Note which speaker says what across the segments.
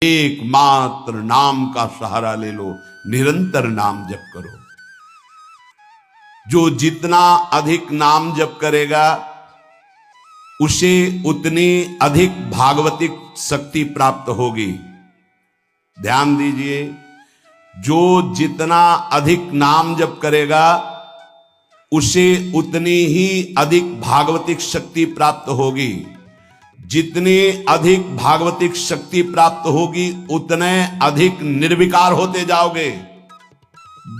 Speaker 1: एकमात्र नाम का सहारा ले लो, निरंतर नाम जप करो। जो जितना अधिक नाम जप करेगा उसे उतनी अधिक भागवतिक शक्ति प्राप्त होगी। ध्यान दीजिए, जो जितना अधिक नाम जप करेगा उसे उतनी ही अधिक भागवतिक शक्ति प्राप्त होगी। जितनी अधिक भागवतिक शक्ति प्राप्त होगी उतने अधिक निर्विकार होते जाओगे।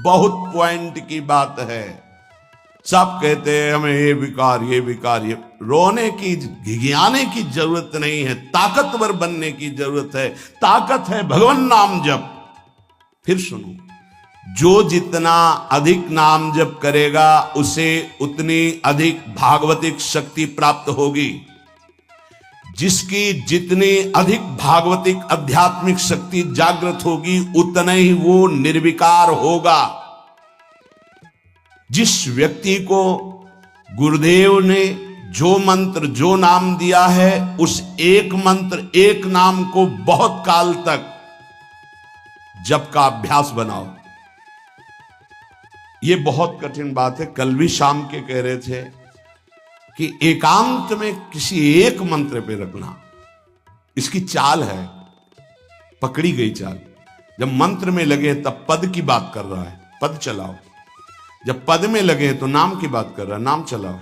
Speaker 1: बहुत पॉइंट की बात है। सब कहते हैं हमें ये विकार ये विकार, ये रोने की घिघियाने की जरूरत नहीं है, ताकतवर बनने की जरूरत है। ताकत है भगवान नाम जप। फिर सुनो, जो जितना अधिक नाम जप करेगा उसे उतनी अधिक भागवतिक शक्ति प्राप्त होगी। जिसकी जितनी अधिक भागवतिक आध्यात्मिक शक्ति जागृत होगी उतना ही वो निर्विकार होगा। जिस व्यक्ति को गुरुदेव ने जो मंत्र जो नाम दिया है उस एक मंत्र एक नाम को बहुत काल तक जप का अभ्यास बनाओ। ये बहुत कठिन बात है। कल भी शाम के कह रहे थे कि एकांत में किसी एक मंत्र पे रखना, इसकी चाल है, पकड़ी गई चाल। जब मंत्र में लगे तब पद की बात कर रहा है, पद चलाओ। जब पद में लगे तो नाम की बात कर रहा है, नाम चलाओ।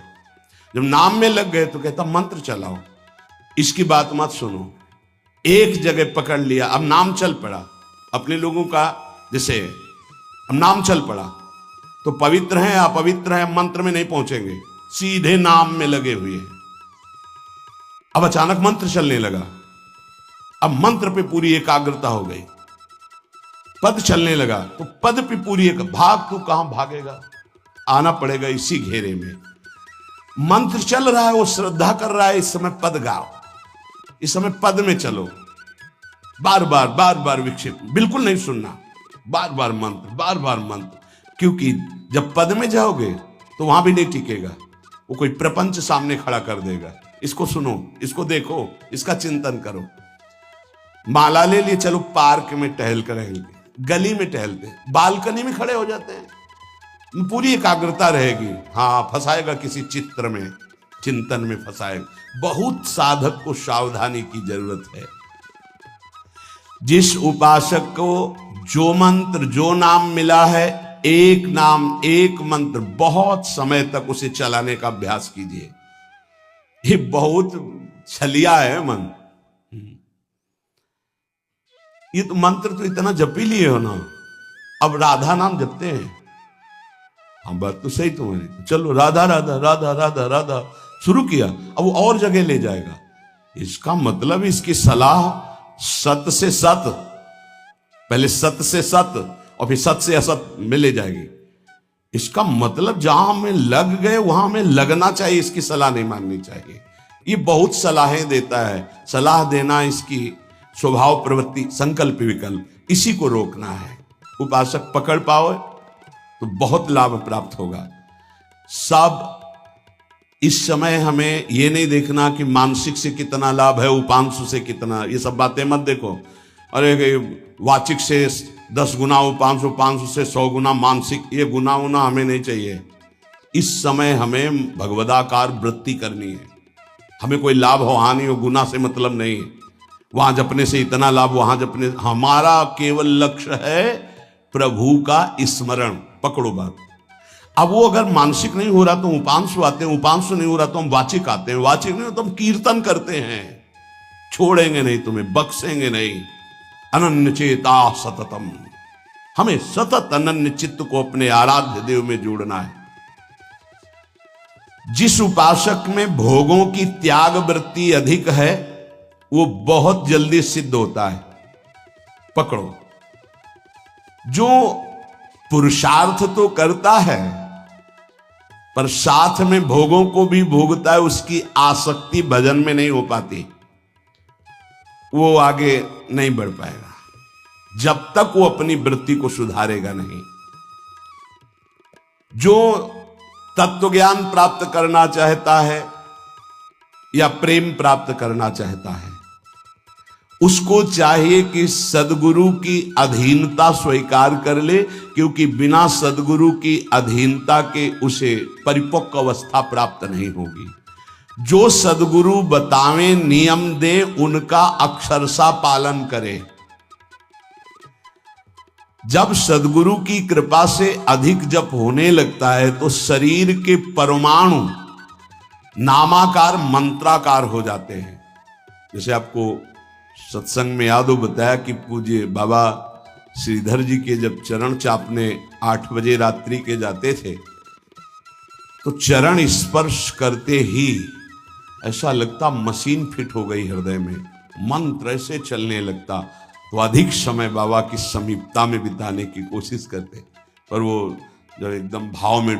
Speaker 1: जब नाम में लग गए तो कहता मंत्र चलाओ। इसकी बात मत सुनो। एक जगह पकड़ लिया, अब नाम चल पड़ा। अपने लोगों का जैसे अब नाम चल पड़ा तो पवित्र है अपवित्र है मंत्र में नहीं पहुंचेंगे, सीधे नाम में लगे हुए हैं। अब अचानक मंत्र चलने लगा, अब मंत्र पे पूरी एकाग्रता हो गई। पद चलने लगा तो पद पे पूरी एक भाग, तू कहां भागेगा, आना पड़ेगा इसी घेरे में। मंत्र चल रहा है, वो श्रद्धा कर रहा है, इस समय पद गाओ, इस समय पद में चलो। बार बार विक्षेप बिल्कुल नहीं सुनना, बार बार मंत्र। क्योंकि जब पद में जाओगे तो वहां भी नहीं टिकेगा, वो कोई प्रपंच सामने खड़ा कर देगा। इसको सुनो, इसको देखो, इसका चिंतन करो। माला ले लिए, चलो पार्क में टहल कर रहेंगे, गली में टहलते, बालकनी में खड़े हो जाते हैं, पूरी एकाग्रता रहेगी। हाँ, फंसाएगा किसी चित्र में, चिंतन में फंसाएगा। बहुत साधक को सावधानी की जरूरत है। जिस उपासक को जो मंत्र जो नाम मिला है, एक नाम एक मंत्र बहुत समय तक उसे चलाने का अभ्यास कीजिए। ये बहुत छलिया है मन। ये तो मंत्र तो इतना जप ही लिए हो ना, अब राधा नाम जपते हैं। हाँ, बात तो सही तुम्हारी। चलो राधा राधा राधा राधा राधा शुरू किया, अब वो और जगह ले जाएगा। इसका मतलब इसकी सलाह सत से सत, पहले सत से सत और फिर सत से असत में ले जाएगी। इसका मतलब जहां में लग गए वहां में लगना चाहिए, इसकी सलाह नहीं माननी चाहिए। ये बहुत सलाहें देता है, सलाह देना इसकी स्वभाव प्रवृत्ति, संकल्प विकल्प, इसी को रोकना है। उपासक पकड़ पाओ तो बहुत लाभ प्राप्त होगा। सब इस समय हमें ये नहीं देखना कि मानसिक से कितना लाभ है, उपांशु से कितना, ये सब बातें मत देखो। अरे वाचिक से 10 गुना उपांशु, उपांशु से 100 गुना मानसिक, ये गुना उना हमें नहीं चाहिए। इस समय हमें भगवदाकार वृत्ति करनी है। हमें कोई लाभ हो हानि हो, गुना से मतलब नहीं। वहां जपने से इतना लाभ, वहां जपने, हमारा केवल लक्ष्य है प्रभु का स्मरण। पकड़ो बात। अब वो अगर मानसिक नहीं हो रहा तो उपांशु आते हैं, उपांशु नहीं हो रहा तो हम वाचिक आते हैं, वाचिक नहीं हो तो हम कीर्तन करते हैं। छोड़ेंगे नहीं तुम्हें, बख्शेंगे नहीं। अनन्य चेता सततम, हमें सतत अनन्य चित्त को अपने आराध्य देव में जोड़ना है। जिस उपासक में भोगों की त्याग वृत्ति अधिक है वो बहुत जल्दी सिद्ध होता है। पकड़ो, जो पुरुषार्थ तो करता है पर साथ में भोगों को भी भोगता है, उसकी आसक्ति भजन में नहीं हो पाती, वो आगे नहीं बढ़ पाएगा जब तक वो अपनी वृत्ति को सुधारेगा नहीं। जो तत्व ज्ञान प्राप्त करना चाहता है या प्रेम प्राप्त करना चाहता है, उसको चाहिए कि सदगुरु की अधीनता स्वीकार कर ले, क्योंकि बिना सदगुरु की अधीनता के उसे परिपक्व अवस्था प्राप्त नहीं होगी। जो सदगुरु बतावे नियम दे, उनका अक्षरशः पालन करे। जब सदगुरु की कृपा से अधिक जप होने लगता है तो शरीर के परमाणु नामाकार मंत्राकार हो जाते हैं। जैसे आपको सत्संग में याद हो बताया कि पूज्य बाबा श्रीधर जी के जब चरण चापने 8 बजे रात्रि के जाते थे तो चरण स्पर्श करते ही ऐसा लगता मशीन फिट हो गई हृदय में, मंत्र ऐसे चलने लगता। तो अधिक समय बाबा की समीपता में बिताने की कोशिश करते, पर वो जब एकदम भाव में